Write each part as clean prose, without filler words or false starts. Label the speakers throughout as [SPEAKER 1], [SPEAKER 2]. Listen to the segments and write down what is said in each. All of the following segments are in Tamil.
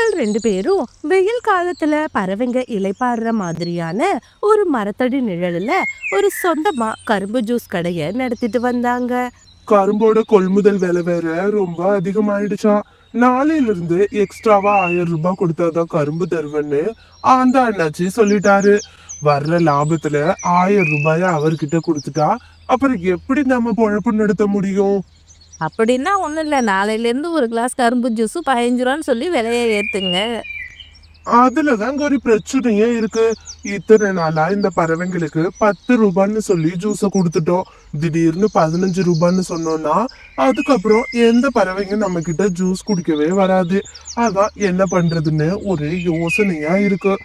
[SPEAKER 1] காகங்கள் ரெண்டு பேரும் வெயில் காலத்துல பறவைங்க இலைப்பாடுற மாதிரியான ஒரு மரத்தடி நிழல்ல ஒரு சொந்தமா கரும்பு ஜூஸ் கடைய நடத்திட்டு வந்தாங்க.
[SPEAKER 2] கரும்போட கொள்முதல் விலை வேற ரொம்ப அதிகமாயிடுச்சாம். நாளையில இருந்து எக்ஸ்ட்ராவா 1000 ரூபாய் கொடுத்தாதான் கரும்பு தருவேன்னு அந்த அண்ணாச்சி சொல்லிட்டாரு. வர்ற லாபத்துல 1000 ரூபாய அவர்கிட்ட கொடுத்துட்டா அப்புறம் எப்படி நம்ம பொழப்பு நடத்த முடியும்?
[SPEAKER 3] அப்படின்னா ஒன்றும் இல்லை, நாளையிலேருந்து ஒரு கிளாஸ் கரும்பு ஜூஸு 15 ரூபான்னு சொல்லி விலையை ஏற்றுங்க.
[SPEAKER 2] அதுலதான் ஒரு பிரச்சனையே இருக்கு. இத்தனை நாளா இந்த பறவைங்களுக்கு 10 ரூபான்னு சொல்லி ஜூஸ கொடுத்துட்டோம். திடீர்னு 15 ரூபான்னு சொன்னோம்னா அதுக்கப்புறம் எந்த பறவைங்க நம்ம கிட்ட ஜூஸ் குடிக்கவே வராது. அதான் என்ன பண்றதுன்னு ஒரே யோசனையா இருக்கு.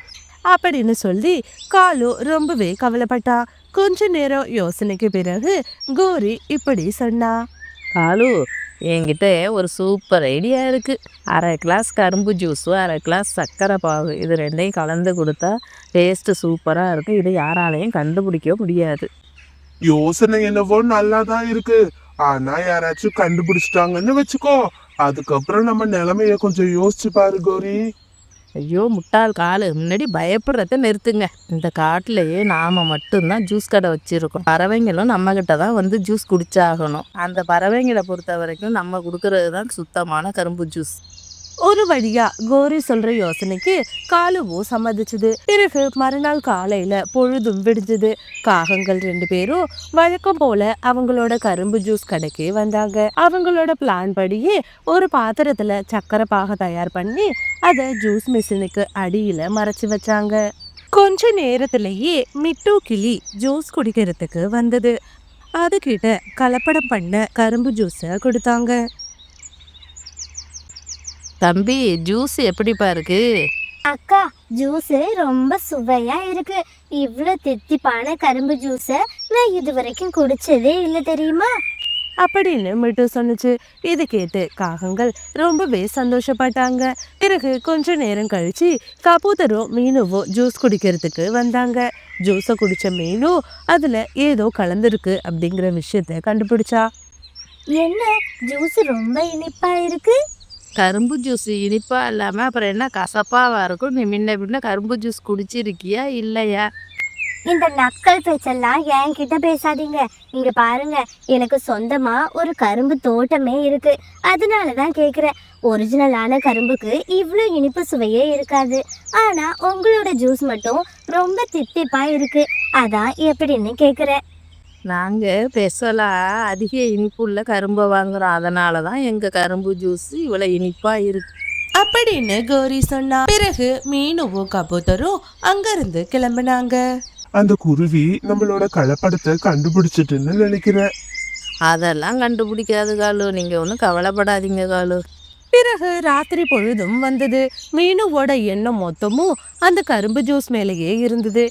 [SPEAKER 1] அப்படின்னு சொல்லி காலு ரொம்பவே கவலைப்பட்டா. கொஞ்ச நேரம் யோசனைக்கு பிறகு கோரி இப்படி சொன்னா.
[SPEAKER 3] காலு, என்கிட்ட ஒரு சூப்பர் ஐடியா இருக்குது. அரை கிளாஸ் கரும்பு ஜூஸு, அரை கிளாஸ் சர்க்கரை பாகு, இது ரெண்டையும் கலந்து கொடுத்தா டேஸ்ட்டு சூப்பராக இருக்கும். இது யாராலையும் கண்டுபிடிக்க முடியாது.
[SPEAKER 2] யோசனை என்னவோ நல்லாதான் இருக்கு. ஆனா யாராச்சும் கண்டுபிடிச்சிட்டாங்கன்னு வச்சுக்கோ, அதுக்கப்புறம் நம்ம நிலைமைய கொஞ்சம் யோசிச்சு பாரு கோரி.
[SPEAKER 3] ஐயோ முட்டாள் காலு, முன்னாடி பயப்படுறத நிறுத்துங்க. இந்த காட்டிலேயே நாம் மட்டும்தான் ஜூஸ் கடை வச்சுருக்கோம். பறவைங்களும் நம்மக்கிட்ட தான் வந்து ஜூஸ் குடிச்சாகணும். அந்த பறவைங்களை பொறுத்த வரைக்கும் நம்ம கொடுக்கறது தான் சுத்தமான கரும்பு ஜூஸ்.
[SPEAKER 1] ஒரு வழியா கோரி சொல்ற யோசனைக்கு காலுவும் சம்மதிச்சுது. பிறகு மறுநாள் காலையில பொழுதும் விடிஞ்சது. காகங்கள் ரெண்டு பேரும் வழக்கம் போல அவங்களோட கரும்பு ஜூஸ் கடைக்கு வந்தாங்க. அவங்களோட பிளான் படியே ஒரு பாத்திரத்துல சக்கரை பாக தயார் பண்ணி அதை ஜூஸ் மிஷினுக்கு அடியில மறைச்சு வச்சாங்க. கொஞ்ச நேரத்திலேயே மிட்டு கிளி ஜூஸ் குடிக்கிறதுக்கு வந்தது. அதுகிட்ட கலப்படம் பண்ண கரும்பு ஜூஸை கொடுத்தாங்க.
[SPEAKER 3] தம்பி, ஜூஸ் எப்படிப்பா இருக்கு?
[SPEAKER 4] அக்கா, ஜூஸ் ரொம்ப சுவையா இருக்கு. இவ்வளோ தித்திப்பான கரும்பு ஜூஸை நான் இது வரைக்கும் குடிச்சதே இல்லை தெரியுமா
[SPEAKER 1] அப்படின்னு மிட்டு சொன்னுச்சு. இது கேட்டு காகங்கள் ரொம்பவே சந்தோஷப்பட்டாங்க. பிறகு கொஞ்ச நேரம் கழிச்சு கபூதரும் மீனுவும் ஜூஸ் குடிக்கிறதுக்கு வந்தாங்க. ஜூஸை குடிச்ச மீனு அதுல ஏதோ கலந்துருக்கு அப்படிங்கிற விஷயத்த கண்டுபிடிச்சா.
[SPEAKER 4] என்ன, ஜூஸ் ரொம்ப இனிப்பா இருக்கு.
[SPEAKER 3] கரும்பு ஜூஸ் இனிப்பாக இல்லாமல் அப்புறம் என்ன கசப்பாவாக இருக்கும்? நீ முன்ன கரும்பு ஜூஸ் குடிச்சிருக்கியா இல்லையா?
[SPEAKER 4] இந்த நக்கல் பேச்செல்லாம் என்கிட்ட பேசாதீங்க. இங்க பாருங்க, எனக்கு சொந்தமா ஒரு கரும்பு தோட்டமே இருக்கு. அதனாலதான் கேக்குறேன். ஒரிஜினலான கரும்புக்கு இவ்வளோ இனிப்பு சுவையே இருக்காது. ஆனா உங்களோட ஜூஸ் மட்டும் ரொம்ப தித்திப்பா இருக்கு. அதான் எப்படின்னு கேக்குறேன்.
[SPEAKER 3] நாங்கள் ஸ்பெஷலாக அதிக இனிப்புள்ள கரும்பை வாங்குகிறோம். அதனால தான் எங்கள் கரும்பு ஜூஸ் இவ்வளோ இனிப்பாக இருக்கு
[SPEAKER 1] அப்படின்னு கோரி சொன்னா. பிறகு மீனுவும் கபூதரும் அங்கிருந்து கிளம்பினாங்க.
[SPEAKER 2] அந்த குருவி நம்மளோட கலப்படத்தை கண்டுபிடிச்சிட்டுன்னு நினைக்கிறேன்.
[SPEAKER 3] அதெல்லாம் கண்டுபிடிக்காது காலு, நீங்கள் ஒன்றும் கவலைப்படாதீங்க காலு.
[SPEAKER 1] பிறகு ராத்திரி பொழுதும் வந்தது. மீனுவோட எண்ணம் மொத்தமும் அந்த கரும்பு ஜூஸ் மேலேயே இருந்தது.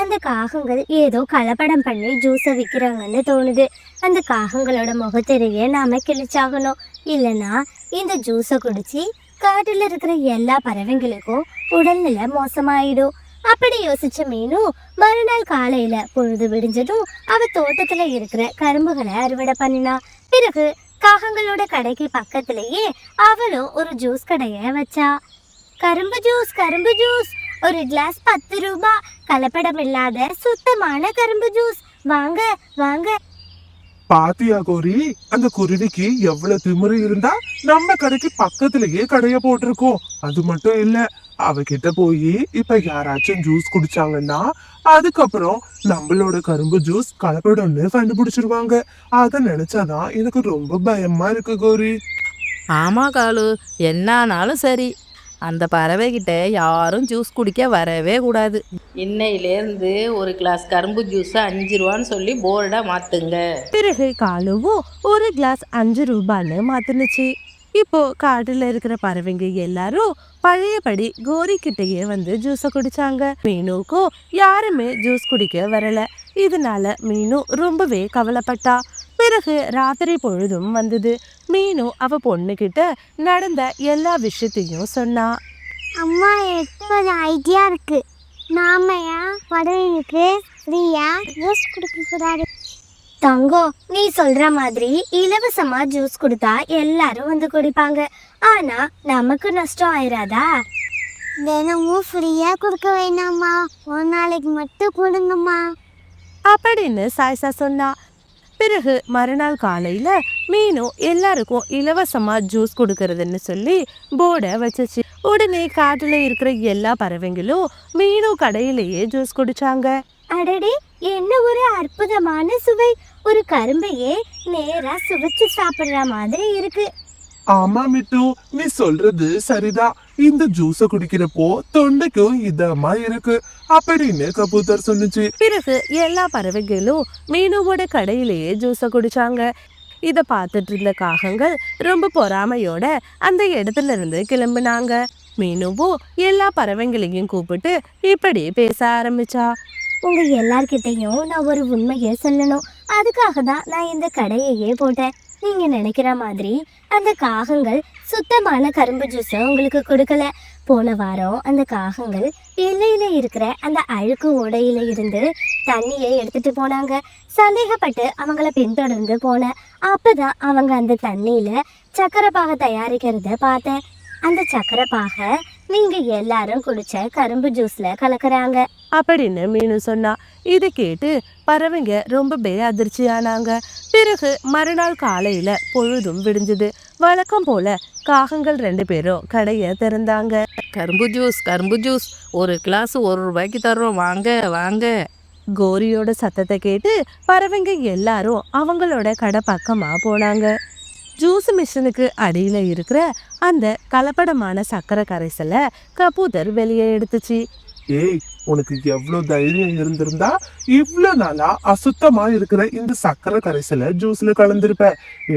[SPEAKER 4] அந்த காகங்கள் ஏதோ கலப்படம் பண்ணி ஜூஸை விற்கிறாங்கன்னு தோணுது. அந்த காகங்களோட முகத்திரையே நாம கிழிச்சாகணும். இல்லைன்னா இந்த ஜூஸை குடிச்சு காட்டுல இருக்கிற எல்லா பறவைங்களுக்கும் உடல்நிலை மோசமாயிடும். அப்படி யோசிச்ச மீனு மறுநாள் காலையில பொழுது விடிஞ்சதும் அவ தோட்டத்துல இருக்கிற கரும்புகளை அறுவடை பண்ணினா. பிறகு காகங்களோட கடைக்கு பக்கத்திலேயே அவளும் ஒரு ஜூஸ் கடைய வச்சா. கரும்பு ஜூஸ், கரும்பு ஜூஸ், ஒரு கிளாஸ் 10 ரூபாய், கலப்படம் இல்லாத சுத்தமான கரும்பு ஜூஸ், வாங்க வாங்க.
[SPEAKER 2] பாத்தியா கோரி, அந்த குருவிக்கு எவ்வளவு திமிரு இருந்தா நம்ம கடைக்கு பக்கத்திலேயே கடைய போட்டிருக்கோம். அது மட்டும் இல்ல, அவகிட்ட போய் இப்ப யாராச்சும் ஜூஸ் குடிச்சாங்கன்னா அதுக்கப்புறம் நம்மளோட கரும்பு ஜூஸ் கலப்படம்னு கண்டுபிடிச்சிருவாங்க. அத நினைச்சாதான் எனக்கு ரொம்ப பயமா இருக்கு கோரி.
[SPEAKER 3] ஆமாம் காலு, என்னானாலும் சரி அந்த பறவைகிட்ட யாரும் ஜூஸ் குடிக்க வரவே கூடாது. இன்னையிலேருந்து ஒரு கிளாஸ் கரும்பு ஜூஸை 5 ரூபான்னு சொல்லி போர்டாக மாற்றுங்க.
[SPEAKER 1] பிறகு காலுவும் ஒரு கிளாஸ் 5 ரூபான்னு மாத்துனுச்சு. இப்போ காட்டுல இருக்கிற பறவைங்க எல்லாரும் பழையபடி கோரி கிட்டயே வந்து ஜூஸை குடிச்சாங்க. மீனுக்கும் யாருமே ஜூஸ் குடிக்க வரல. இதனால மீனு ரொம்பவே கவலைப்பட்டா. பிறகு ராத்திரி பொழுதும் வந்தது. மீனு அவ பொண்ணுகிட்ட நடந்த எல்லா விஷயத்தையும் சொன்னா.
[SPEAKER 4] அம்மா, எனக்கு ஒரு ஐடியா இருக்கு. நாம பறவைங்களுக்கு ஃப்ரீயா ஜூஸ் கொடுக்க கூடாது. தங்கம், நீ சொல்ற மாதிரி இலவசமா ஜூஸ் கொடுத்தா எல்லாரும் வந்து குடிப்பாங்க. ஆனா நமக்கு நஷ்டம் ஆயிராதா? தினமும் ஃப்ரீயா கொடுக்க வேணாமா, ஒரு நாளைக்கு மட்டும் கொடுங்கம்மா
[SPEAKER 1] அப்படின்னு சாய்ஸா சொன்னா. பிறகு மறுநாள் காலையில மீனு எல்லாருக்கும் இலவசமா ஜூஸ் கொடுக்கறதுன்னு சொல்லி போர்டை வச்சுச்சு. உடனே காட்டுல இருக்கிற எல்லா பறவைங்களும் மீனு கடையிலேயே ஜூஸ் குடிச்சாங்க.
[SPEAKER 4] அடடே, என்ன ஒரு அற்புதமான சுவை! ஒரு கரும்பையே நேரா சுவைச்சு சாப்பிடுற மாதிரி இருக்கு.
[SPEAKER 2] ஆமா மிட்டு, நீ சொல்றது சரிதான். இந்த ஜூஸ குடிக்கிறப்போ தொண்டைக்கும் இதமா இருக்கு அப்படின்னு கபூத்தர் சொன்னுச்சு.
[SPEAKER 1] பிறகு எல்லா பறவைகளும் மீனுவோட கடையிலேயே ஜூஸை குடிச்சாங்க. இத பார்த்துட்டு இருந்த காகங்கள் ரொம்ப பொறாமையோட அந்த இடத்துல இருந்து கிளம்புனாங்க. மீனுவும் எல்லா பறவைங்களையும் கூப்பிட்டு இப்படி பேச ஆரம்பிச்சா.
[SPEAKER 4] உங்க எல்லார்கிட்டையும் நான் ஒரு உண்மையை சொல்லணும். அதுக்காக தான் நான் இந்த கடையையே போட்டேன். நீங்க நினைக்கிற மாதிரி அந்த காகங்கள் சுத்தமான கரும்பு ஜூஸ உங்களுக்கு கொடுக்கல. போன வாரம் அந்த காகங்கள் எல்லையில இருக்கிற அந்த அழுக்கு ஓடையில இருந்து தண்ணியை எடுத்துட்டு போனாங்க. சந்தேகப்பட்டு அவங்கள பின்தொடர்ந்து போனேன். அப்பதான் அவங்க அந்த தண்ணியில சக்கரை பாக தயாரிக்கிறத பார்த்தேன். அந்த சக்கரை பாக நீங்க எல்லாரும் குடிச்ச கரும்பு ஜூஸ்ல கலக்குறாங்க
[SPEAKER 1] அப்படின்னு மீனு சொன்னா. இதை கேட்டு பறவைங்க ரொம்பவே அதிர்ச்சியானாங்க. பிறகு மறுநாள் காலையில பொழுதும் விடிஞ்சது. வழக்கம் போல காகங்கள் 2 பேரும் கடையை திறந்தாங்க.
[SPEAKER 3] கரும்பு ஜூஸ் 1 கிளாஸ் 1 ரூபாய்க்கு தர்றோம், வாங்க வாங்க.
[SPEAKER 1] கோரியோட சத்தத்தை கேட்டு பறவைங்க எல்லாரும் அவங்களோட கடை பக்கமா போனாங்க. ஜூஸ் மிஷினுக்கு அடியில இருக்கிற அந்த கலப்படமான சக்கரை கரைசலை கபூதர் வெளியே எடுத்துச்சு.
[SPEAKER 2] ஏய், உனக்கு எவ்வளவு தைரியம் இருந்திருந்தா இவ்வளவு நாளா அசுத்தமா இருக்கிற இந்த சக்கரை கரைசலை ஜூஸ்ல கலந்திருப்ப.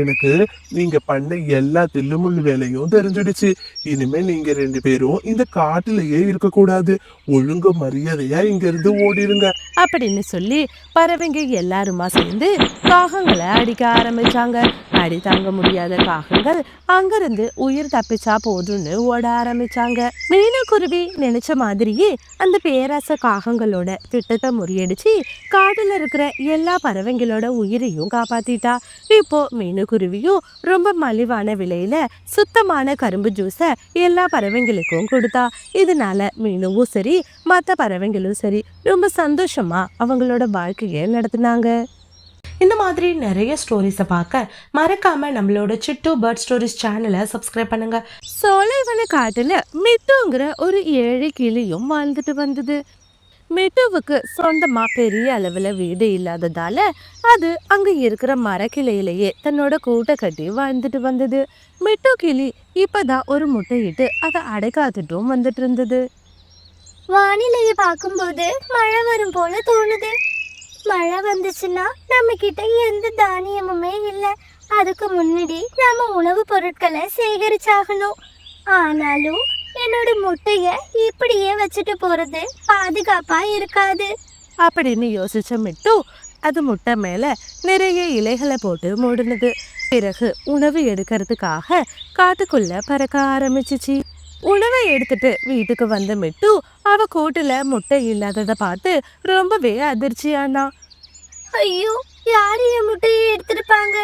[SPEAKER 2] எனக்கு நீங்க பண்ண எல்லா தில்லுமுள்ளு வேலையும் தெரிஞ்சிடுச்சு. இனிமே நீங்க 2 பேரும் இந்த காட்டுலயே இருக்க கூடாது. ஒழுங்கு மரியாதையா இங்க இருந்து ஓடிடுங்க
[SPEAKER 1] அப்படின்னு சொல்லி பறவைங்க எல்லாருமா சேர்ந்து காகங்களை அடிக்க ஆரம்பிச்சாங்க. அடி தாங்க முடியாத காகங்கள் அங்கிருந்து உயிர் தப்பிச்சா போதும்னு ஓட ஆரம்பிச்சாங்க. மீனக்குருவி நினைச்ச மாதிரியே அந்த பேராச காகங்களோட திட்டத்தை முறியடிச்சு காட்டுல இருக்கிற எல்லா பறவைங்களோட உயிரையும் காப்பாத்திட்டா. இப்போ மீனுக்குருவியும் ரொம்ப மலிவான விலையில சுத்தமான கரும்பு ஜூஸை எல்லா பறவைங்களுக்கும் கொடுத்தா. இதனால மீனுவும் சரி மற்ற பறவைங்களும் சரி ரொம்ப சந்தோஷமா அவங்களோட வாழ்க்கையை நடத்தினாங்க. இந்த மாதிரி நிறைய ஸ்டோரிஸை பார்க்க மறக்காம நம்மளோட சிட்டு பேர்ட் ஸ்டோரிஸ் சேனலை சப்ஸ்கிரைப் பண்ணுங்க. சோலைவன காட்டுல மிட்டுங்கிற ஒரு ஏழை கிளியும் வாழ்ந்துட்டு வந்தது. மிட்டுவுக்கு சொந்தமா பெரிய அளவுல வீடு இல்லாததால அது அங்க இருக்கிற மரக்கிளையிலேயே தன்னோட கூட்டை கட்டி வாழ்ந்துட்டு வந்தது. மிட்டு கிளி இப்பதான் ஒரு முட்டையிட்டு அதை அடைக்காத்துட்டும் வந்துட்டு இருந்தது.
[SPEAKER 4] வானிலையை பார்க்கும்போது மழை வரும் போல தோணுது. மழை வந்துச்சுன்னா நம்ம கிட்ட எந்த தானியமுமே இல்லை. அதுக்கு முன்னாடி நம்ம உணவு பொருட்களை சேகரிச்சாகணும். ஆனாலும் என்னோட முட்டைய இப்படியே வச்சுட்டு போறது பாதுகாப்பா இருக்காது
[SPEAKER 1] அப்படின்னு யோசிச்ச மிட்டு அது முட்டை மேல நிறைய இலைகளை போட்டு மூடினது. பிறகு உணவு எடுக்கிறதுக்காக காட்டுக்குள்ள பறக்க ஆரம்பிச்சிச்சு. உணவை எடுத்துட்டு வீட்டுக்கு வந்த மிட்டு அவ கூட்டுல முட்டை இல்லாததை பார்த்து ரொம்பவே அதிர்ச்சியானா.
[SPEAKER 4] ஐயோ, யாரு என் முட்டையை எடுத்திருப்பாங்க?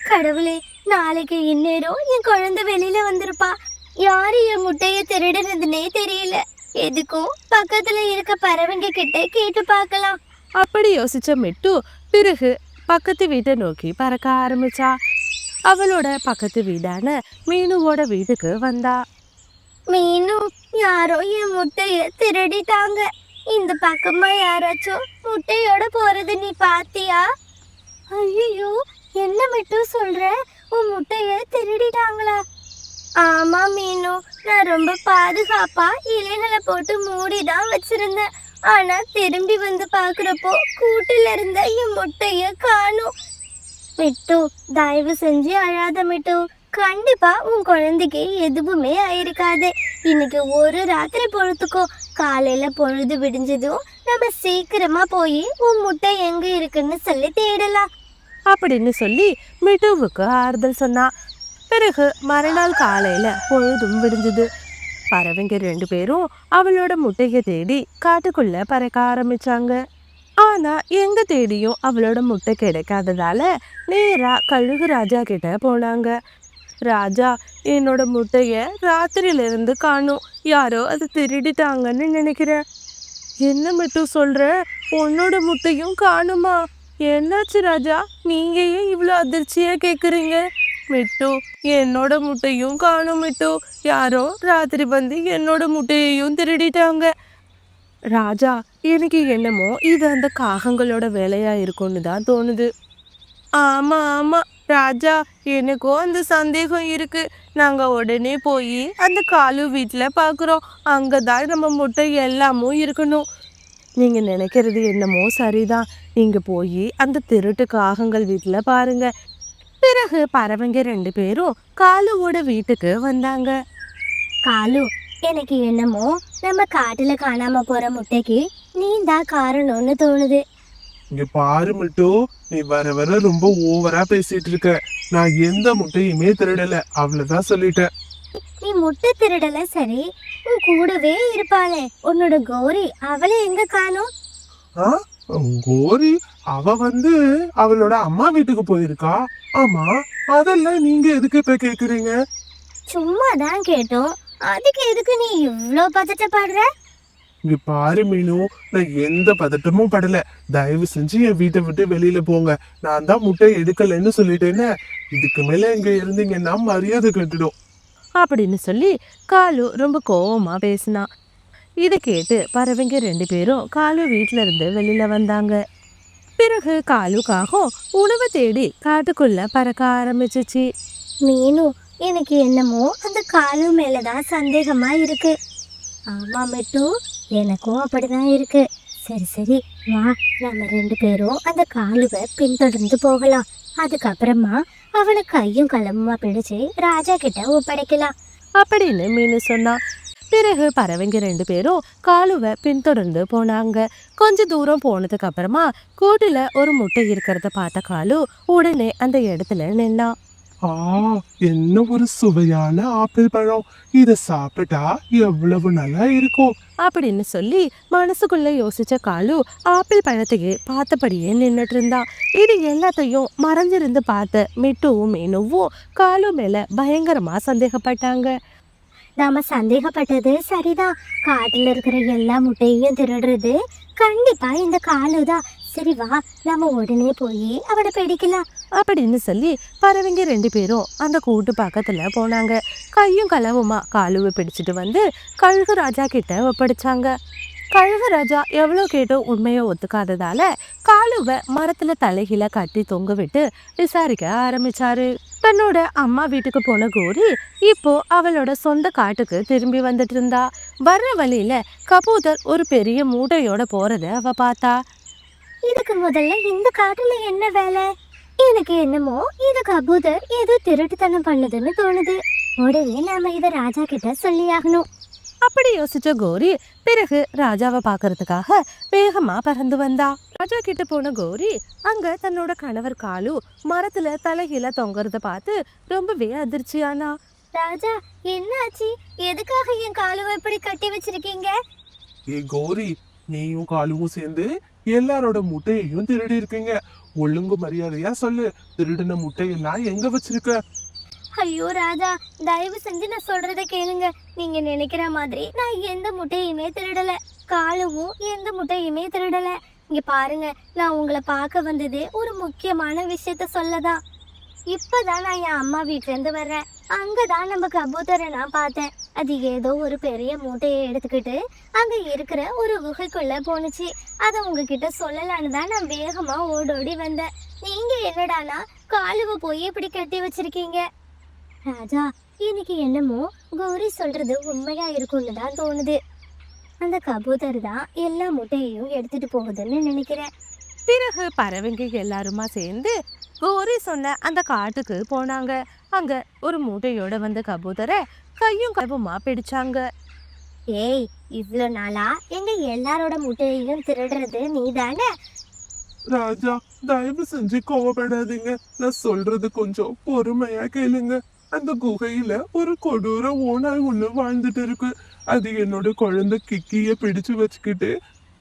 [SPEAKER 4] கடவுளே, நாளைக்கு இந்நேரம் என் குழந்தை வெளியில வந்திருப்பா. யாரு என் முட்டையை திருடுனதுன்னே தெரியல. எதுக்கும் பக்கத்துல இருக்க பறவைங்க கிட்ட கேட்டு பார்க்கலாம்
[SPEAKER 1] அப்படி யோசிச்ச மிட்டு பிறகு பக்கத்து வீட்டை நோக்கி பறக்க ஆரம்பிச்சா. அவளோட பக்கத்து வீடான மீனுவோட வீட்டுக்கு வந்தா.
[SPEAKER 4] மீனு, யாரோ என் முட்டைய திருடிட்டாங்க. இந்த பக்கமா யாராச்சும் முட்டையோட போறது நீ பாத்தியா? ஐயோ, என்ன மட்டும் சொல்ற? உன் முட்டைய திருடிட்டாங்களா? ஆமா மீனு, நான் ரொம்ப பாதுகாப்பா இலைகளை போட்டு மூடிதான் வச்சிருந்தேன். ஆனா திரும்பி வந்து பாக்குறப்போ கூட்டுல இருந்த என் முட்டைய காணும். மிட்டு, தயவு செஞ்சு அழாத மிட்டு. கண்டிப்பா உன் குழந்தைக்கு எதுவுமே ஆயிருக்காது. இன்னைக்கு ஒரு ராத்திரி பொழுதுக்கோ. காலையில பொழுது விடிஞ்சதும் நம்ம சீக்கிரமா போய் உன் முட்டை எங்க இருக்குன்னு சொல்லி தேடலாம்
[SPEAKER 1] அப்படின்னு சொல்லி மிட்டுவுக்கு ஆறுதல் சொன்னா. பிறகு மறுநாள் காலையில பொழுதும் விடிஞ்சது. பறவைங்க 2 பேரும் அவளோட முட்டையை தேடி காட்டுக்குள்ள பறக்க ஆரம்பிச்சாங்க. ஆனா எங்க தேடியும் அவளோட முட்டை கிடைக்காததால நேரா கழுகு ராஜா கிட்ட போனாங்க. ராஜா, என்னோட முட்டைய ராத்திரியில இருந்து காணும். யாரோ அதை திருடிட்டாங்கன்னு நினைக்கிறேன். என்ன மிட்டு சொல்ற? உன்னோட முட்டையும் காணுமா? என்னாச்சு ராஜா, நீங்க ஏன் இவ்வளோ அதிர்ச்சியா கேக்குறீங்க? மிட்டு, என்னோட முட்டையும் காணும் மிட்டு. யாரோ ராத்திரி வந்து என்னோட முட்டையையும் திருடிட்டாங்க. ராஜா, எனக்கு என்னமோ இது அந்த காகங்களோட வேலையா இருக்கும்னு தான் தோணுது. ஆமா ஆமா ராஜா, எனக்கும் அந்த சந்தேகம் இருக்கு. நாங்க உடனே போய் அந்த காலு வீட்டுல பாக்குறோம். அங்கதான் நம்ம முட்டை எல்லாமும் இருக்கணும். நீங்க நினைக்கிறது என்னமோ சரிதான். நீங்க போய் அந்த திருட்டு காகங்கள் வீட்டுல பாருங்க. பிறகு பறவைங்க 2 பேரும் காலுவோட வீட்டுக்கு வந்தாங்க.
[SPEAKER 4] காலு, எனக்கு என்னமோ நம்ம காட்டுல காணாம போற முட்டைக்கு நீ தான் காரணம்னு தோணுது.
[SPEAKER 2] இங்க பாரு மட்டும், நீ வர வர ரொம்ப ஓவரா பேசிட்டு இருக்க. நான் எந்த முட்டையுமே திருடல, அவ்வளவுதான் சொல்லிட்டேன்.
[SPEAKER 4] நீ முட்டை திருடல சரி, உன் கூடவே இருப்பாளே உன்னோட கௌரி, அவளை எங்க காணோம்?
[SPEAKER 2] ஆ? கோரி அவ வந்து அவளோட அம்மா வீட்டுக்கு போயிருக்கா. ஆமா, அதெல்லாம் நீங்க எதுக்கு இப்ப கேக்குறீங்க?
[SPEAKER 4] சும்மா தான் கேட்டோம். அதுக்கு எதுக்கு நீ இவ்ளோ பதட்டப்படுற?
[SPEAKER 2] இங்க பாரு மீனு, நான் எந்த பதட்டமும் படல. தயவு செஞ்சு என் வீட்டை விட்டு வெளியில போங்க. நான் தான் முட்டை எடுக்கலைன்னு சொல்லிட்டேன்னு. இதுக்கு மேல இங்க இருந்தீங்கன்னா மரியாதை கட்டுடும்.
[SPEAKER 1] அப்படின்னு சொல்லி காலு ரொம்ப கோவமா பேசினா. இதை கேட்டு பறவைங்க 2 பேரும் காலு வீட்டுல இருந்து வெளியில வந்தாங்க. பிறகு காலுக்காக உணவு தேடி காட்டுக்குள்ள பறக்க ஆரம்பிச்சிச்சு.
[SPEAKER 4] மீனு, எனக்கு என்னமோ அந்த காலு மேலதான் சந்தேகமா இருக்கு. ஆமா மெட்டு, எனக்கும் அப்படிதான் இருக்கு. சரி சரி, வா, நம்ம 2 பேரும் அந்த காலுவை பின்தொடர்ந்து போகலாம். அதுக்கப்புறமா அவனை கையும் களமுமா பிடிச்சு ராஜா கிட்ட ஒப்படைக்கலாம்
[SPEAKER 1] அப்படின்னு மீனு சொன்னா. பிறகு பறவைங்க 2 பேரும் காலுவை பின்தொடர்ந்து போனாங்க. கொஞ்ச தூரம் போனதுக்கு அப்புறமா கூட்டுல ஒரு முட்டை இருக்கிறத பார்த்த காலு உடனே அந்த இடத்துல நின்னா.
[SPEAKER 2] ஆ, என்ன ஒரு சுவையான ஆப்பிள் பழம். இத சாப்பிட்டா எவ்வளவு நல்லா இருக்கும்.
[SPEAKER 1] அப்படின்னு சொல்லி மனசுக்குள்ள யோசிச்ச காலு ஆப்பிள் பழத்தையே பார்த்தபடியே நின்னுட்டு இருந்தா. இது எல்லாத்தையும் மறைஞ்சிருந்து பார்த்த மிட்டுவும் மீனுவும் காலு மேல பயங்கரமா சந்தேகப்பட்டாங்க.
[SPEAKER 4] நாம சந்தேகப்பட்டது சரிதான். காட்டுல இருக்கிற எல்லா முட்டையும் திருடுறது கண்டிப்பா இந்த காலுதான். சரி வா, நம்ம உடனே போய் அவனை பிடிக்கலாம்
[SPEAKER 1] அப்படின்னு சொல்லி பறவைங்க 2 பேரும் அந்த கூட்டு பக்கத்துல போனாங்க. கையும் களவுமா காலுவை பிடிச்சிட்டு வந்து கழுகு ராஜா கிட்ட ஒப்படைச்சாங்க. கழுகு ராஜா எவ்வளோ கேட்டும் உண்மையை ஒத்துக்காததால காலுவை மரத்துல தலைகீழ கட்டி தொங்க விட்டு விசாரிக்க ஆரம்பிச்சாரு. தன்னோட அம்மா வீட்டுக்கு போன கோரி இப்போ அவளோட சொந்த காட்டுக்கு திரும்பி வந்துட்டு இருந்தா. வர்ற வழியில கபூதர் ஒரு பெரிய மூட்டையோட போறத அவ பார்த்தா.
[SPEAKER 4] இதுக்கு முதல்ல இந்த காட்டுல என்ன வேலை? எனக்கு என்னமோ இது கபூதர் ஏதோ திருட்டுத்தனம் பண்ணுதுன்னு தோணுது. உடனே நாம இத ராஜா கிட்ட சொல்லியாகணும்.
[SPEAKER 1] அப்படி யோசிச்ச கோரி பிறகு ராஜாவை பார்க்கறதுக்காக வேகமா பறந்து வந்தா. ராஜா கிட்ட போன கோரி அங்க தன்னோட கணவர் காலு மரத்துல தலைகீழ தொங்குறத பார்த்து ரொம்பவே அதிர்ச்சியானா.
[SPEAKER 4] ராஜா, என்னாச்சு? எதுக்காக என் காலுவை இப்படி கட்டி வச்சிருக்கீங்க?
[SPEAKER 2] ஏ கோரி, நீயும் காலுவும் சேர்ந்து எல்லாரோட முட்டையையும் திருடி இருக்கீங்க. ஒழுங்கு மரியாதையா சொல்லு, திருடின முட்டையெல்லாம் எங்க வச்சிருக்க?
[SPEAKER 4] ஐயோ ராஜா, தயவு செஞ்சு நான் சொல்றத கேளுங்க. நீங்க நினைக்கிற மாதிரி நான் எந்த முட்டையுமே திருடல. காலுவும் எந்த முட்டையுமே திருடல. இங்க பாருங்க, நான் உங்களை பார்க்க வந்தது ஒரு முக்கியமான விஷயத்த சொல்லதான். இப்பதான் நான் என் அம்மா வீட்டுல இருந்து வர்றேன். அங்கதான் நம்ம கபூத்தரை நான் பார்த்தேன். அது ஏதோ ஒரு பெரிய மூட்டையை எடுத்துக்கிட்டு அங்க இருக்கிற ஒரு குகைக்குள்ள போனுச்சு. அதை உங்ககிட்ட சொல்லலான்னு தான் நான் வேகமா ஓடோடி வந்தேன். நீங்க என்னடானா காலுவை போய் இப்படி கட்டி வச்சிருக்கீங்க. ராஜா, இன்னைக்கு என்னமோ கௌரி சொல்றது உண்மையா இருக்கும்னு தான் தோணுது. அந்த கபூதர் தான் எல்லா முட்டையையும் எடுத்துட்டு போகுதுன்னு நினைக்கிறேன்.
[SPEAKER 1] பிறகு பறவைங்க எல்லாருமா சேர்ந்து கோரி சொன்ன அந்த காட்டுக்கு போனாங்க. அங்க ஒரு மூட்டையோட வந்த கபூதரை கையும் களவுமா பிடிச்சாங்க.
[SPEAKER 4] ஏய், இவ்வளோ நாளா எங்க எல்லாரோட முட்டையையும் திருடுறது நீதானே?
[SPEAKER 2] ராஜா, தயவு செஞ்சு கோவப்படாதீங்க. நான் சொல்றது கொஞ்சம் பொறுமையா கேளுங்க. அந்த குகையில ஒரு கொடூர ஓனாய் ஒண்ணு வாழ்ந்துட்டு இருக்கு. அது என்னோட குழந்தை கிக்கிய பிடிச்சு வச்சுக்கிட்டு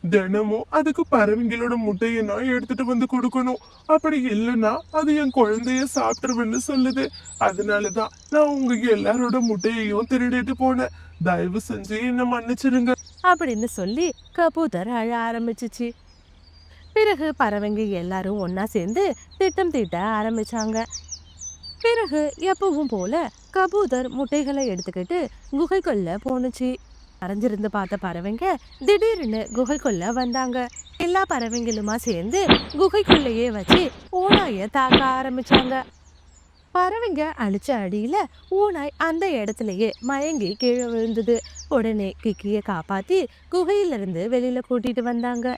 [SPEAKER 2] தினமும் அதுக்கு பறவைங்களோட முட்டையை நான் எடுத்துட்டு வந்து கொடுக்கணும். அப்படி இல்லைன்னா அது என் குழந்தைய சாப்பிட்டுருவேன்னு சொல்லுது. அதனாலதான் நான் உங்க எல்லாரோட முட்டையையும் திருடிட்டு போனேன். தயவு செஞ்சு என்ன மன்னிச்சிருங்க.
[SPEAKER 1] அப்படின்னு சொல்லி கபூதர் அழ ஆரம்பிச்சிச்சு. பிறகு பறவைங்க எல்லாரும் ஒண்ணா சேர்ந்து திட்டம் தீட்ட ஆரம்பிச்சாங்க. பிறகு எப்பவும் போல கபூதர் முட்டைகளை எடுத்துக்கிட்டு குகைக்குள்ள போனுச்சு. மறைஞ்சிருந்து பார்த்த பறவைங்க திடீர்னு குகைக்குள்ள வந்தாங்க. எல்லா பறவைங்களுமா சேர்ந்து குகைக்குள்ளேயே வச்சு ஓநாய தாக்க ஆரம்பிச்சாங்க. பறவைங்க அடிச்ச அடியில ஓநாய் அந்த இடத்துலயே மயங்கி கீழே விழுந்தது. உடனே கிக்கிய காப்பாத்தி குகையிலிருந்து வெளியில கூட்டிட்டு வந்தாங்க.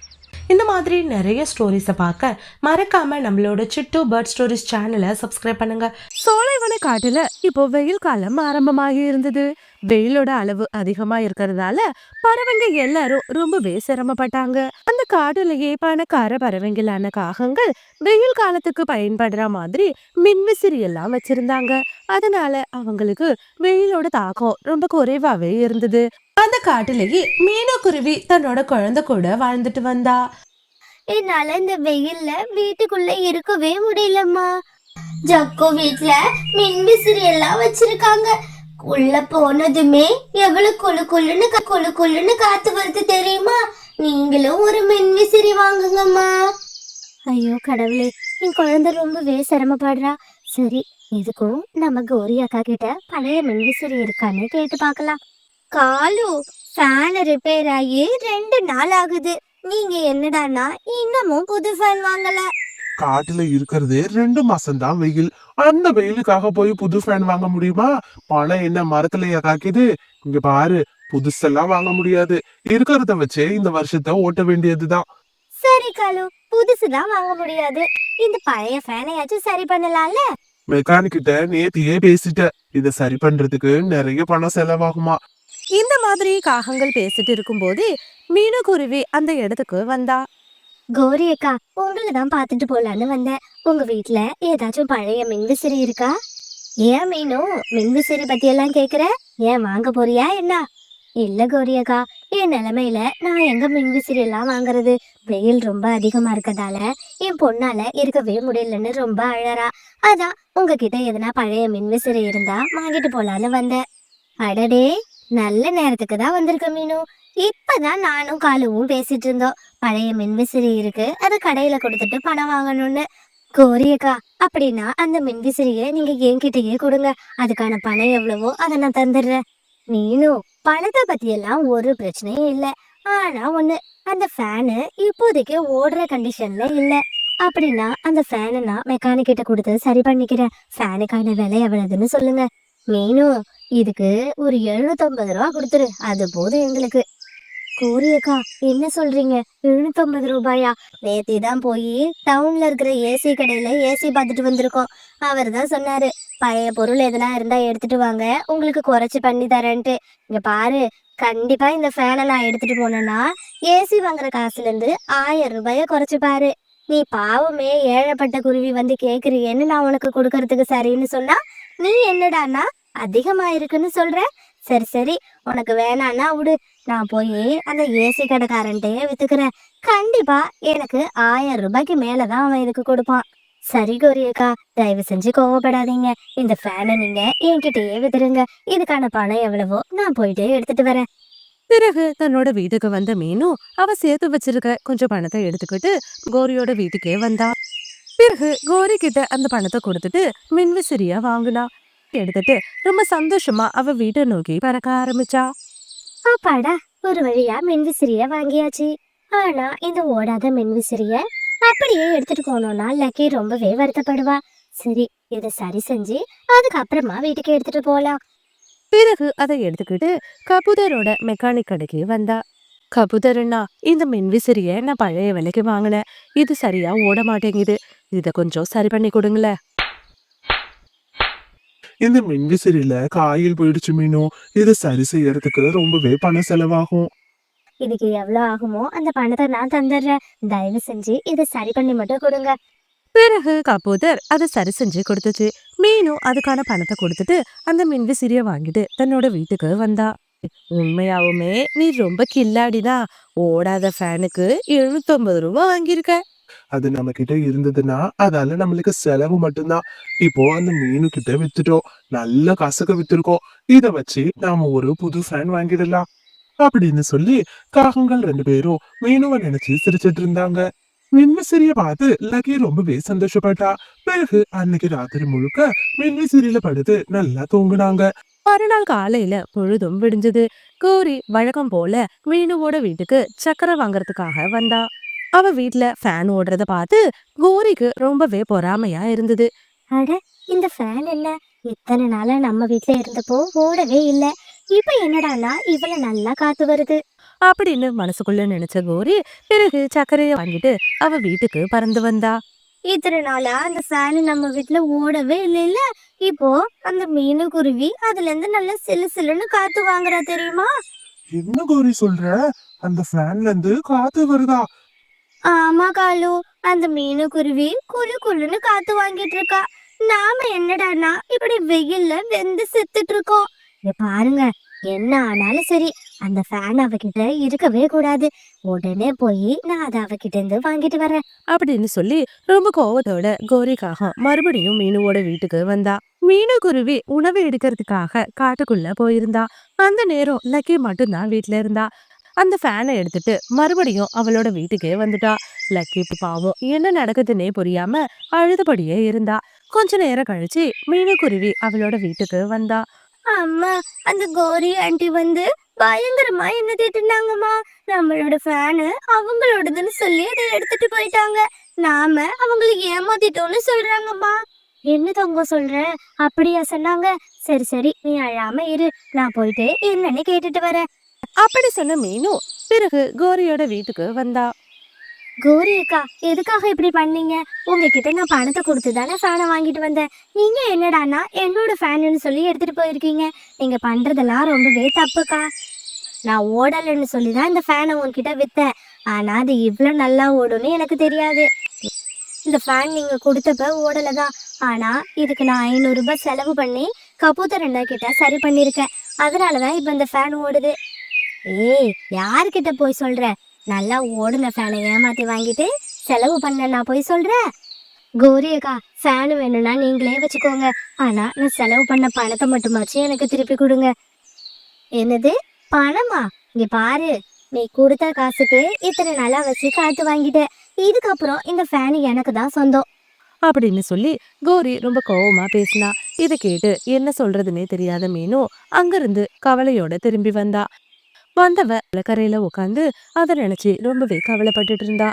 [SPEAKER 5] இந்த மாதிரி நிறைய ஸ்டோரிஸை பார்க்க மறக்காம நம்மளோட சிட்டு பேர்ட் ஸ்டோரிஸ் சேனலை சப்ஸ்கிரைப் பண்ணுங்க.
[SPEAKER 1] சோலைவன காட்டுல இப்போ வெயில் காலம் ஆரம்பமாகி இருந்தது. வெயிலோட அளவு அதிகமா இருக்கிறதால பறவைங்க எல்லாரும் ரொம்பவே சிரமப்பட்டாங்க. அந்த காட்டுலயே பணக்கார பறவைங்களான காகங்கள் வெயில் காலத்துக்கு பயன்படுற மாதிரி மின்விசிறி எல்லாம் வச்சிருந்தாங்க. அதனால அவங்களுக்கு வெயிலோட தாக்கம் ரொம்ப குறைவாவே இருந்தது.
[SPEAKER 5] அந்த காட்டிலேயே மீனக்குருவி தன்னோட குழந்தை கூட வாழ்ந்துட்டு வந்தா.
[SPEAKER 4] என்னால இந்த வெயில்ல வீட்டுக்குள்ள இருக்கவே முடியலம்மா. ஜக்கு வீட்ல மின்விசிறி எல்லாம் வச்சிருக்காங்க. உள்ள போனதுமே எவ்வளவு குளு குளுன்னு காத்து வருது தெரியுமா? நீங்களும் ஒரு மின்விசிறி வாங்குங்கம்மா. ஐயோ கடவுளே, என் குழந்தை ரொம்பவே சிரமப்படுறா. சரி, இதுக்கும் நம்ம கௌரி அக்கா கிட்ட பழைய மின்விசிறி இருக்கான்னு கேட்டு பார்க்கலாம். காலு, ஃபேன் ரிப்பேர் ஆகி 2 நாள் ஆகுது. நீங்க என்னடான்னா இன்னமும் புது ஃபேன் வாங்கல.
[SPEAKER 2] காட்டுல இருக்கிறது 2 மாசம்தான் வெயில். அந்த வெயிலுக்காக போய் புது ஃபேன் வாங்க முடியுமா? பணம் என்ன மரத்துலயா காக்குது? இங்க பாரு, புதுசெல்லாம் வாங்க முடியாது. இருக்கிறத வச்சே இந்த வருஷத்தை ஓட்ட வேண்டியதுதான்.
[SPEAKER 4] சரி காலு, புதுசுதான் வாங்க முடியாது. இந்த பழைய ஃபேனையாச்சும் சரி பண்ணலாம்ல?
[SPEAKER 2] மெக்கானிக் கிட்ட நேத்தியே பேசிட்ட. இத சரி பண்றதுக்கு நிறைய பணம் செலவாகுமா.
[SPEAKER 1] இந்த மாதிரி காகங்கள் பேசிட்டு இருக்கும்போது மீனுக்குருவி அந்த இடத்துக்கு வந்தா.
[SPEAKER 4] கௌரி அக்கா, உங்களை தான் பாத்துட்டு போலான்னு வந்தேன். உங்க வீட்ல ஏதாச்சும் பழைய மின்விசிறி இருக்கா? ஏன் மீனு, மின்விசிறி பத்தி எல்லாம் கேக்குற? ஏன் வாங்க போறியா என்ன? இல்ல கௌரி அக்கா, என் நிலைமையில நான் எங்க மின்விசிறி எல்லாம் வாங்குறது? வெயில் ரொம்ப அதிகமா இருக்கதால என் பொண்ணால இருக்கவே முடியலன்னு ரொம்ப அழறா. அதான் உங்ககிட்ட எதனா பழைய மின்விசிறி இருந்தா வாங்கிட்டு போலான்னு வந்தேன். அடடே, நல்ல நேரத்துக்கு தான் வந்திருக்க மீனு. இப்பதான் நானும் காலுவும் பேசிட்டு இருந்தோம். பழைய மின்விசிறி இருக்கு, அது கடையில கொடுத்துட்டு பணம் வாங்கணும்னு. கோரியக்கா, அப்படின்னா அந்த மின்விசிறிய நீங்க என்கிட்டயே கொடுங்க. அதுக்கான பணம் எவ்வளவோ அதை நான் தந்துடுறேன். மீனு, பணத்தை பத்தி எல்லாம் ஒரு பிரச்சனையும் இல்ல. ஆனா ஒண்ணு, அந்த ஃபேனு இப்போதைக்கு ஓடுற கண்டிஷன்ல இல்ல. அப்படின்னா அந்த ஃபேனை நான் மெக்கானிக் கிட்ட கொடுத்து சரி பண்ணிக்கிறேன். ஃபேனுக்கான விலை எவ்வளவுன்னு சொல்லுங்க. மீனு, இதுக்கு ஒரு 750 ரூபா கொடுத்துரு, அது போதும் எங்களுக்கு. கோரியக்கா, என்ன சொல்றீங்க? 750 ரூபாயா? நேத்தி தான் போய் டவுன்ல இருக்கிற ஏசி கடையில ஏசி பார்த்துட்டு வந்திருக்கோம். அவர் தான் சொன்னாரு, பழைய பொருள் எதனா இருந்தா எடுத்துட்டு வாங்க, உங்களுக்கு குறைச்சு பண்ணி தரேன்ட்டு. இங்க பாரு, கண்டிப்பா இந்த ஃபேனை நான் எடுத்துட்டு போனேன்னா ஏசி வாங்குற காசுல இருந்து 1000 ரூபாய குறைச்சு பாரு. நீ பாவமே ஏழைப்பட்ட குருவி வந்து கேக்குறியேன்னு நான் உனக்கு கொடுக்கறதுக்கு சரின்னு சொன்னா நீ என்னடான்னா அதிகமா இருக்குன்னு சொல்ற. சரி சரி, உனக்கு வேணான்னா விடு, நான் போய் அந்த ஏசி கடைக்காரன்ட்டே வித்துக்கிறேன். கண்டிப்பா எனக்கு 1000 ரூபாய்க்கு மேலதான் அவன் இதுக்கு கொடுப்பான். சரி கோரியக்கா, தயவு செஞ்சு கோவப்படாதீங்க. இந்த ஃபேனை நீங்க என்கிட்டயே வித்துருங்க. இதுக்கான பணம் எவ்வளவோ நான் போயிட்டு எடுத்துட்டு வரேன்.
[SPEAKER 1] பிறகு தன்னோட வீட்டுக்கு வந்த மீனு அவ சேர்த்து வச்சிருக்க கொஞ்சம் பணத்தை எடுத்துக்கிட்டு கோரியோட வீட்டுக்கே வந்தா. பிறகு கோரி கிட்ட அந்த பணத்தை கொடுத்துட்டு மின்விசிறியா வாங்கினா. எடுத்துட்டு ரொம்ப சந்தோஷமா அவ வீட்டை நோக்கி பறக்க ஆரம்பிச்சா.
[SPEAKER 4] அப்பாடா, ஒரு வழியா மின்விசிறிய வாங்கியாச்சு. ஆனா இந்த ஓடாத மின்விசிறிய அப்படியே எடுத்துட்டு போனோம்னா லக்கி ரொம்பவே வருத்தப்படுவா. சரி, இதை சரி செஞ்சு அதுக்கப்புறமா வீட்டுக்கு எடுத்துட்டு போலாம்.
[SPEAKER 1] பிறகு அதை எடுத்துக்கிட்டு கபூதரோட மெக்கானிக் கடைக்கு வந்தா. கபூதர்னா, இந்த மின்விசிறிய நான் பழைய விலைக்கு வாங்கினேன். இது சரியா ஓட மாட்டேங்குது. இத கொஞ்சம் சரி பண்ணி கொடுங்களேன்.
[SPEAKER 2] இந்த மின்விசிறில காயில் போயிடுச்சு மீனு. இதை சரி செய்யறதுக்கு ரொம்பவே பணம் செலவாகும்.
[SPEAKER 4] இதுக்கு எவ்வளவு ஆகுமோ அந்த பணத்தை நான் தந்துடுறேன். தயவு செஞ்சு இதை சரி பண்ணி மட்டும் கொடுங்க.
[SPEAKER 1] பிறகு கபூதர் அதை சரி செஞ்சு கொடுத்துச்சு. மீனு அதுக்கான பணத்தை கொடுத்துட்டு அந்த மின்விசிறிய வாங்கிட்டு தன்னோட வீட்டுக்கு வந்தா. உண்மையாவுமே நீ ரொம்ப கில்லாடிதான். ஓடாத ஃபேனுக்கு 750 ரூபாய் வாங்கியிருக்க.
[SPEAKER 2] அது நம்ம கிட்ட இருந்ததுன்னா அதால நம்மளுக்கு செலவு மட்டும்தான். இப்போ அந்த மீனு கிட்ட வித்துட்டோம், நல்ல காசுக்கு வித்திருக்கோம். இத வச்சு நாம ஒரு புது ஃபேன் வாங்கிடலாம் அப்படின்னு சொல்லி காகங்கள் ரெண்டு பேரும் மீனுவை நினைச்சு சிரிச்சிட்டு இருந்தாங்க. மின்விசிறிய பார்த்து லக்கி ரொம்பவே சந்தோஷப்பட்டா. பிறகு அன்னைக்கு ராத்திரி முழுக்க மின்விசிறியில படுத்து நல்லா தூங்குனாங்க.
[SPEAKER 1] மறுநாள் காலையில பொழுதும் விடிஞ்சது. கௌரி வழக்கம் போல மீனுவோட வீட்டுக்கு சக்கரை வாங்குறதுக்காக வந்தா. அவ வீட்ல ஃபேன் ஓடுறத பார்த்து கௌரிக்கு ரொம்பவே பொறாமையா இருந்தது.
[SPEAKER 4] அட, இந்த ஃபேன் என்ன இத்தனை நாளா நம்ம வீட்ல இருந்தப்போ ஓடவே இல்ல. இப்ப என்னடான்னா இவ்வளவு நல்லா காத்து வருது.
[SPEAKER 1] அப்படின்னு மனசுக்குள்ள நினைச்ச கௌரி பிறகு சர்க்கரைய வாங்கிட்டு அவ வீட்டுக்கு பறந்து வந்தா.
[SPEAKER 4] இத்தனை நாளா அந்த ஃபேன் நம்ம வீட்ல ஓடவே இல்லைல்ல. இப்போ அந்த மீனு குருவி அதுல இருந்து நல்லா சிலு சிலுன்னு காத்து வாங்குறா தெரியுமா?
[SPEAKER 2] என்ன கௌரி சொல்ற? அந்த ஃபேன்ல இருந்து காத்து வருதா?
[SPEAKER 4] ஆமா காலு, அந்த மீனு குருவி குளு குளுன்னு காத்து வாங்கிட்டு இருக்கா. நாம என்னடான்னா இப்படி வெயில்ல வெந்து செத்துட்டு இருக்கோம். இங்க பாருங்க, என்ன ஆனாலும் சரி அந்த ஃபேன் அவகிட்ட இருக்கவே கூடாது. உடனே போய் நான் அதை அவகிட்ட இருந்து வாங்கிட்டு வரேன்.
[SPEAKER 1] அப்படின்னு சொல்லி ரொம்ப கோவத்தோட கௌரிக்காக மறுபடியும் மீனுவோட வீட்டுக்கு வந்தா. மீனு குருவி உணவு எடுக்கிறதுக்காக காட்டுக்குள்ள போயிருந்தா. அந்த நேரம் லக்கி மட்டும்தான் வீட்ல இருந்தா. அந்த ஃபேனை எடுத்துட்டு மறுபடியும் அவளோட வீட்டுக்கே வந்துட்டா. லக்கி பாவம் என்ன நடக்குதுன்னே புரியாம அழுதுபடியே இருந்தா. கொஞ்ச நேரம் கழிச்சு மீனு குருவி அவளோட வீட்டுக்கு வந்தா.
[SPEAKER 4] அம்மா, அந்த கோரி ஆண்டி வந்து பயங்கரமா என்ன திட்டுனாங்கம்மா. நம்மளோட ஃபேனு அவங்களோடதுன்னு சொல்லி அதை எடுத்துட்டு போயிட்டாங்க. நாம அவங்களை ஏமாத்திட்டோம்னு சொல்றாங்கம்மா. என்ன தங்க சொல்ற? அப்படியா சொன்னாங்க? சரி சரி, நீ அழாம இரு, நான் போயிட்டு என்னன்னு கேட்டுட்டு வரேன்.
[SPEAKER 1] அப்படி சொன்ன மீனு பிறகு கௌரியோட வீட்டுக்கு வந்தா.
[SPEAKER 4] கோரி அக்கா, எதுக்காக இப்படி பண்ணீங்க? உங்ககிட்ட நான் பணத்தை கொடுத்து தானே ஃபேனை வாங்கிட்டு வந்தேன். நீங்க என்னடான்னா என்னோட ஃபேனுன்னு சொல்லி எடுத்துட்டு போயிருக்கீங்க. நீங்க பண்றதெல்லாம் ரொம்பவே தப்புக்கா. நான் ஓடலைன்னு சொல்லி தான் இந்த ஃபேனை உங்ககிட்ட வித்தேன். ஆனா அது இவ்வளோ நல்லா ஓடும்னு எனக்கு தெரியாது. இந்த ஃபேன் நீங்க கொடுத்தப்ப ஓடலை தான். ஆனா இதுக்கு நான் 500 ரூபாய் செலவு பண்ணி கபூத்தர் அண்ணா கிட்ட சரி பண்ணியிருக்கேன். அதனாலதான் இப்ப இந்த ஃபேன் ஓடுது. ஏய், யாருக்கிட்ட போய் சொல்ற? நல்லா ஓடுன ஃபேனை ஏமாத்தி வாங்கிட்டு செலவு பண்ண நான் போய் சொல்றேன்? கௌரி அக்கா, ஃபேனு வேணும்னா நீங்களே வச்சுக்கோங்க. ஆனா நான் செலவு பண்ண பணத்தை மட்டுமாச்சு எனக்கு திருப்பி கொடுங்க. என்னது, பணமா? இங்க பாரு, நீ கொடுத்த காசுக்கு இத்தனை நாளா வச்சு காத்து வாங்கிட்ட. இதுக்கப்புறம் இந்த ஃபேன் எனக்கு தான் சொந்தம்.
[SPEAKER 1] அப்படின்னு சொல்லி கௌரி ரொம்ப கோவமா பேசினா. இதை கேட்டு என்ன சொல்றதுன்னே தெரியாத மீனு அங்கிருந்து கவலையோட திரும்பி வந்தா. வந்தவ கரையில உட்காந்து அதை நினைச்சு ரொம்பவே கவலைப்பட்டுட்டு இருந்தா.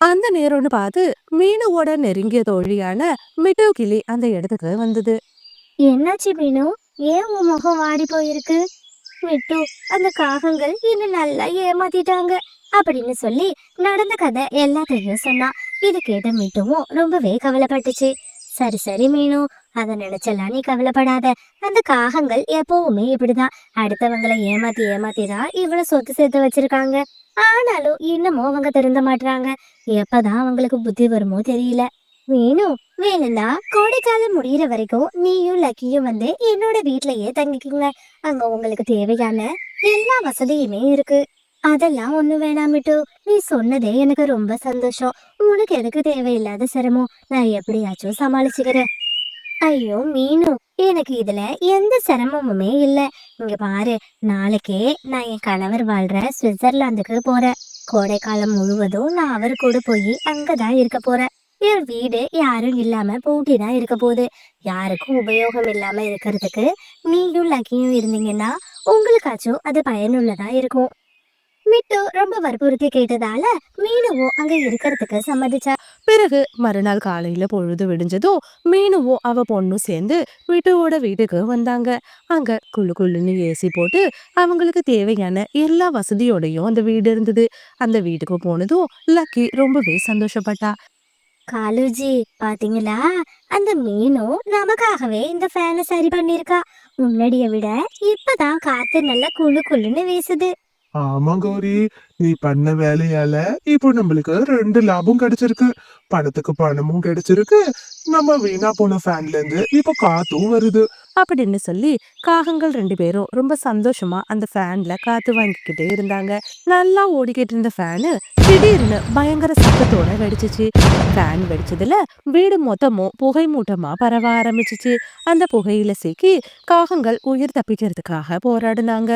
[SPEAKER 1] அந்த நேரம்னு பார்த்து மீனுவோட நெருங்கிய தோழியான மிட்டு கிளி அந்த இடத்துக்கு வந்தது.
[SPEAKER 4] என்னாச்சு மீனு? ஏன் உன் முகம் வாடி போயிருக்கு? மிட்டு, அந்த காகங்கள் என்ன நல்லா ஏமாத்திட்டாங்க அப்படின்னு சொல்லி நடந்த கதை எல்லாத்தையும் சொன்னா. இது கேட்ட மிட்டுவும் ரொம்பவே கவலைப்பட்டுச்சு. சரி சரி மீனு, அதை நினைச்செல்லாம் நீ கவலைப்படாத. அந்த காகங்கள் எப்பவுமே இப்படிதான், அடுத்தவங்களை ஏமாத்தி ஏமாத்தி தான் இவ்வளவு சொத்து சேர்த்து வச்சிருக்காங்க. ஆனாலும் இன்னமும் அவங்க திருந்த மாட்டாங்க. எப்பதான் அவங்களுக்கு புத்தி வருமோ தெரியல. மீனு, வேணும்னா கோடைக்காலம் முடியிற வரைக்கும் நீயும் லக்கியும் வந்து என்னோட வீட்லயே தங்கிக்குங்க. அங்க உங்களுக்கு தேவையான எல்லா வசதியுமே இருக்கு. அதெல்லாம் ஒண்ணு வேணாமிட்டு, நீ சொன்னதே எனக்கு ரொம்ப சந்தோஷம். உனக்கு எதுக்கு தேவையில்லாத சிரமம், நான் எப்படியாச்சும் சமாளிச்சுக்கிறேன். ஐயோ மீனு, எனக்கு இதுல எந்த சிரமமுமே இல்ல. இங்க பாரு, நாளைக்கே நான் என் கணவர் வாழ்ற சுவிட்சர்லாந்துக்கு போறேன். கோடைக்காலம் முழுவதும் நான் அவர் கூட போய் அங்கதான் இருக்க போறேன். என் வீடு யாரும் இல்லாம பூட்டிதான் இருக்க போகுது. யாருக்கும் உபயோகம் இல்லாம இருக்கிறதுக்கு நீயும் லக்கியும் இருந்தீங்கன்னா உங்களுக்காச்சும் அது பயனுள்ளதா இருக்கும். மிட்டு ரொம்ப வற்புறுத்தி கேட்டதால மீனுவும் அங்க இருக்கிறதுக்கு சம்மதிச்சா.
[SPEAKER 1] பிறகு மறுநாள் காலையில பொழுது விடிஞ்சதும் மீனுவும் அவ பொண்ணும் சேர்ந்து மிட்டுவோட வீட்டுக்கு வந்தாங்க. அங்க குளு குளுன்னு ஏசி போட்டு அவங்களுக்கு தேவையான எல்லா வசதியோடையும் அந்த வீடு இருந்தது. அந்த வீட்டுக்கு போனதும் லக்கி ரொம்பவே சந்தோஷப்பட்டா.
[SPEAKER 4] காலுஜி, பாத்தீங்களா? அந்த மீனும் நமக்காகவே இந்த ஃபேனை சரி பண்ணிருக்கா. முன்னாடிய விட இப்பதான் காத்து நல்லா குளு குளுன்னு வீசுது.
[SPEAKER 2] ஆமா கௌரி, நீ பண்ண வேலையால இப்போ நம்மளுக்கு 2 லாபம் கிடைச்சிருக்கு. பணத்துக்கு பணமும் கிடைச்சிருக்கு, நம்ம வீணா போன ஃபேன்ல இருந்து இப்போ காத்தும் வருது.
[SPEAKER 1] அப்படின்னு சொல்லி காகங்கள் 2 பேரும் ரொம்ப சந்தோஷமா அந்த ஃபேன்ல காத்து வாங்கிக்கிட்டே இருந்தாங்க. நல்லா ஓடிக்கிட்டு இருந்த ஃபேனு திடீர்னு பயங்கர சத்தத்தோட வெடிச்சிச்சு. ஃபேன் வெடிச்சதுல வீடு மொத்தமும் புகை மூட்டமா பரவ ஆரம்பிச்சிச்சு. அந்த புகையில சிக்கி காகங்கள் உயிர் தப்பிக்கிறதுக்காக போராடுனாங்க.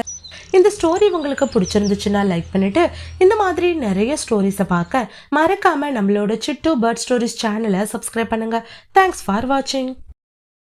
[SPEAKER 5] இந்த ஸ்டோரி உங்களுக்கு பிடிச்சிருந்துச்சுன்னா லைக் பண்ணிட்டு இந்த மாதிரி நிறைய ஸ்டோரிஸை பார்க்க மறக்காம நம்மளோட சிட்டு பேர்ட் ஸ்டோரிஸ் சேனலை சப்ஸ்கிரைப் பண்ணுங்க. தேங்க்ஸ் ஃபார் வாட்சிங்.